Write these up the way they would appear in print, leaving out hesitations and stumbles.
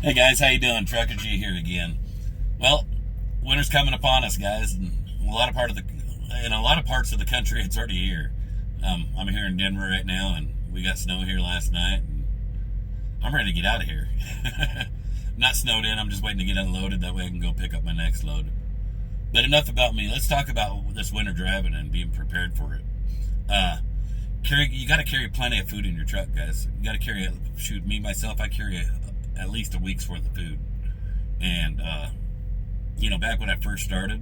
Hey guys, how you doing? Trucker G here again. Well, winter's coming upon us, guys, and in a lot of parts of the country, it's already here. I'm here in Denver right now, and we got snow here last night. And I'm ready to get out of here. Not snowed in. I'm just waiting to get unloaded. That way, I can go pick up my next load. But enough about me. Let's talk about this winter driving and being prepared for it. You got to carry plenty of food in your truck, guys. You got to carry. Shoot, me myself, I carry at least a week's worth of food. And back when I first started,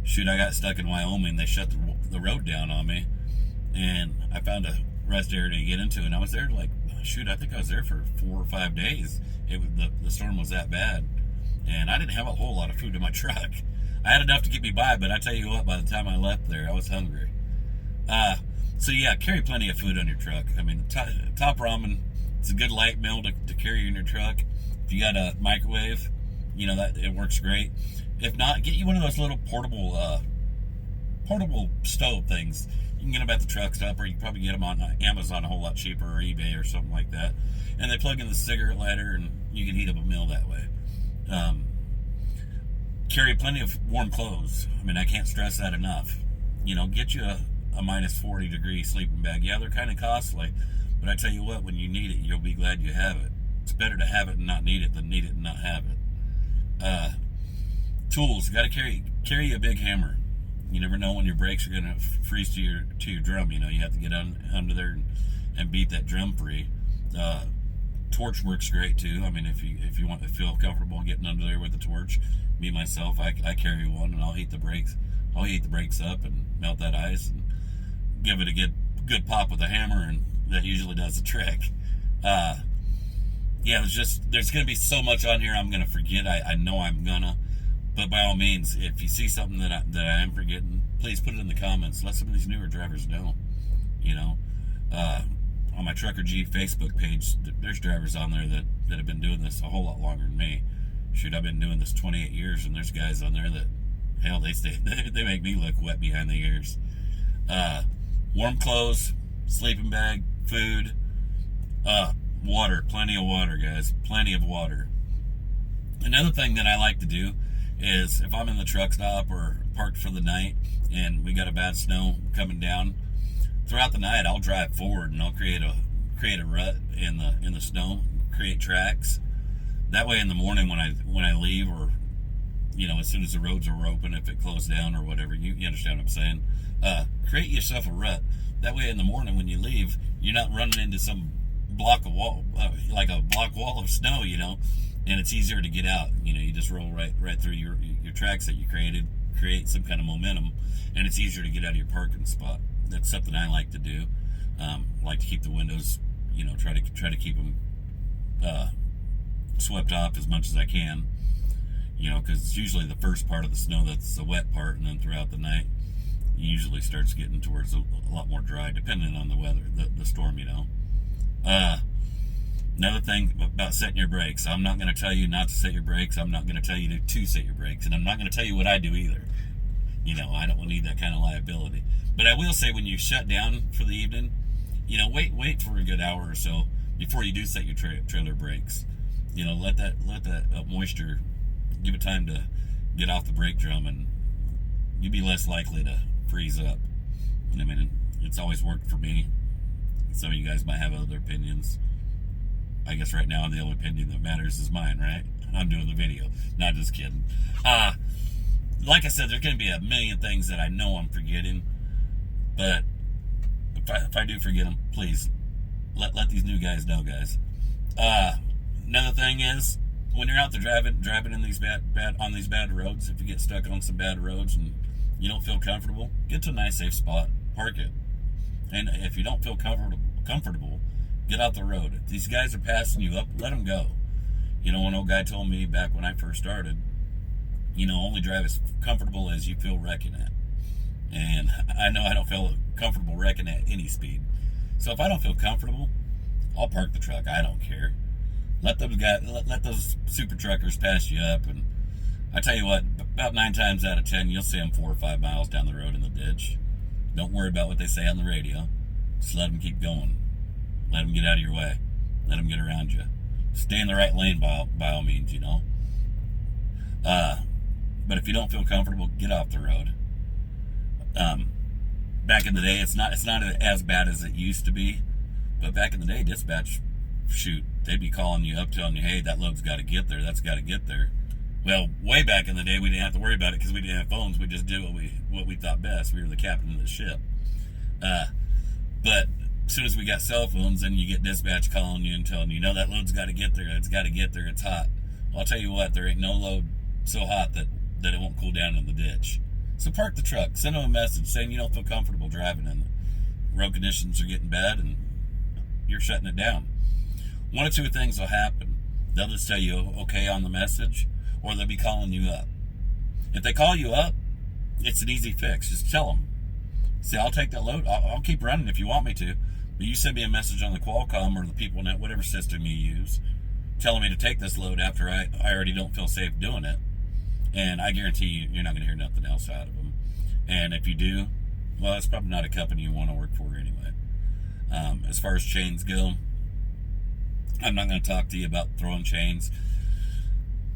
I got stuck in Wyoming. They shut the road down on me, and I found a rest area to get into. And I was there I think I was there for 4 or 5 days. The storm was that bad, and I didn't have a whole lot of food in my truck. I had enough to get me by, but I tell you what, by the time I left there, I was hungry. So yeah, carry plenty of food on your truck. I mean, Top Ramen, it's a good light meal to carry in your truck. If you got a microwave, that it works great. If not, get you one of those little portable stove things. You can get them at the truck stop, or you can probably get them on Amazon a whole lot cheaper, or eBay or something like that. And they plug in the cigarette lighter, and you can heat up a meal that way. Carry plenty of warm clothes. I mean, I can't stress that enough. Get you a minus 40 degree sleeping bag. Yeah, they're kind of costly, but I tell you what, when you need it, you'll be glad you have it. It's better to have it and not need it than need it and not have it. Tools. You got to carry a big hammer. You never know when your brakes are going to freeze to your drum. You have to get under there and beat that drum free. Torch works great too. I mean, if you want to feel comfortable getting under there with the torch, me myself, I carry one, and I'll heat the brakes. I'll heat the brakes up and melt that ice and give it a good pop with a hammer, and that usually does the trick. There's going to be so much on here I'm going to forget. I know I'm gonna, but by all means, if you see something that I am forgetting, please put it in the comments. Let some of these newer drivers know. On my Trucker G Facebook page, there's drivers on there that have been doing this a whole lot longer than me. Shoot, I've been doing this 28 years, and there's guys on there that, hell, they make me look wet behind the ears. Warm clothes, sleeping bag, food, water, plenty of water, guys, plenty of water. Another thing that I like to do is, if I'm in the truck stop or parked for the night and we got a bad snow coming down, throughout the night I'll drive forward and I'll create a rut in the snow, create tracks. That way in the morning when I leave, or as soon as the roads are open, if it closed down or whatever, you understand what I'm saying. Create yourself a rut. That way in the morning when you leave, you're not running into some block wall of snow, and it's easier to get out. You just roll right through your tracks that you created, create some kind of momentum, and it's easier to get out of your parking spot. That's something I like to do. Like to keep the windows, try to keep them swept off as much as I can. Because it's usually the first part of the snow that's the wet part, and then throughout the night, it usually starts getting towards a lot more dry, depending on the weather, the storm. Another thing about setting your brakes. I'm not going to tell you not to set your brakes. I'm not going to tell you to set your brakes, and I'm not going to tell you what I do either. I don't need that kind of liability. But I will say, when you shut down for the evening, wait for a good hour or so before you do set your trailer brakes. Let that moisture give it time to get off the brake drum, and you'll be less likely to freeze up. I mean, it's always worked for me. Some of you guys might have other opinions. I guess right now the only opinion that matters is mine, right? I'm doing the video. Not just kidding. Like I said, there's going to be a million things that I know I'm forgetting, but if I do forget them, please let these new guys know, guys. Another thing is, when you're out there driving in these bad roads, if you get stuck on some bad roads and you don't feel comfortable, get to a nice safe spot, park it. And if you don't feel comfortable, get out the road. If these guys are passing you up, let them go. One old guy told me back when I first started, only drive as comfortable as you feel wrecking at. And I know I don't feel comfortable wrecking at any speed. So if I don't feel comfortable, I'll park the truck. I don't care. Let those super truckers pass you up, and I tell you what, about 9 times out of 10, you'll see them 4 or 5 miles down the road in the ditch. Don't worry about what they say on the radio. Just let them keep going. Let them get out of your way. Let them get around you. stay in the right lane by all means, you know. But if you don't feel comfortable, get off the road. Back in the day, it's not as bad as it used to be. But back in the day, dispatch, shoot, they'd be calling you up, telling you, hey, that load's got to get there. That's got to get there. Well, way back in the day, we didn't have to worry about it because we didn't have phones. We just did what we thought best. We were the captain of the ship. But as soon as we got cell phones, then you get dispatch calling you and telling you, that load's got to get there. It's got to get there. It's hot. Well, I'll tell you what, there ain't no load so hot that it won't cool down in the ditch. So park the truck. Send them a message saying you don't feel comfortable driving and the road conditions are getting bad and you're shutting it down. One of two things will happen. They'll just tell you okay on the message, or they'll be calling you up. If they call you up, it's an easy fix. Just tell them. Say, I'll take that load. I'll keep running if you want me to. But you send me a message on the Qualcomm or the PeopleNet, whatever system you use, telling me to take this load after I already don't feel safe doing it. And I guarantee you're not going to hear nothing else out of them. And if you do, well, it's probably not a company you want to work for anyway. As far as chains go, I'm not going to talk to you about throwing chains.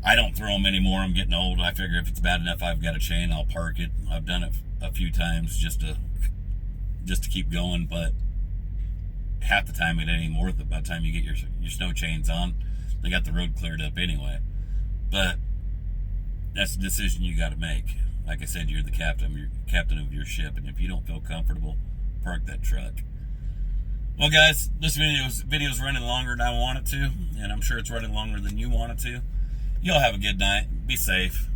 I don't throw them anymore. I'm getting old. I figure if it's bad enough I've got a chain, I'll park it. I've done it a few times just to keep going, but half the time it ain't even worth it. By the time you get your snow chains on, they got the road cleared up anyway. But that's a decision you got to make. Like I said, you're the captain of your ship, and if you don't feel comfortable, park that truck. Well, guys, this video's running longer than I want it to, and I'm sure it's running longer than you want it to. Y'all have a good night. Be safe.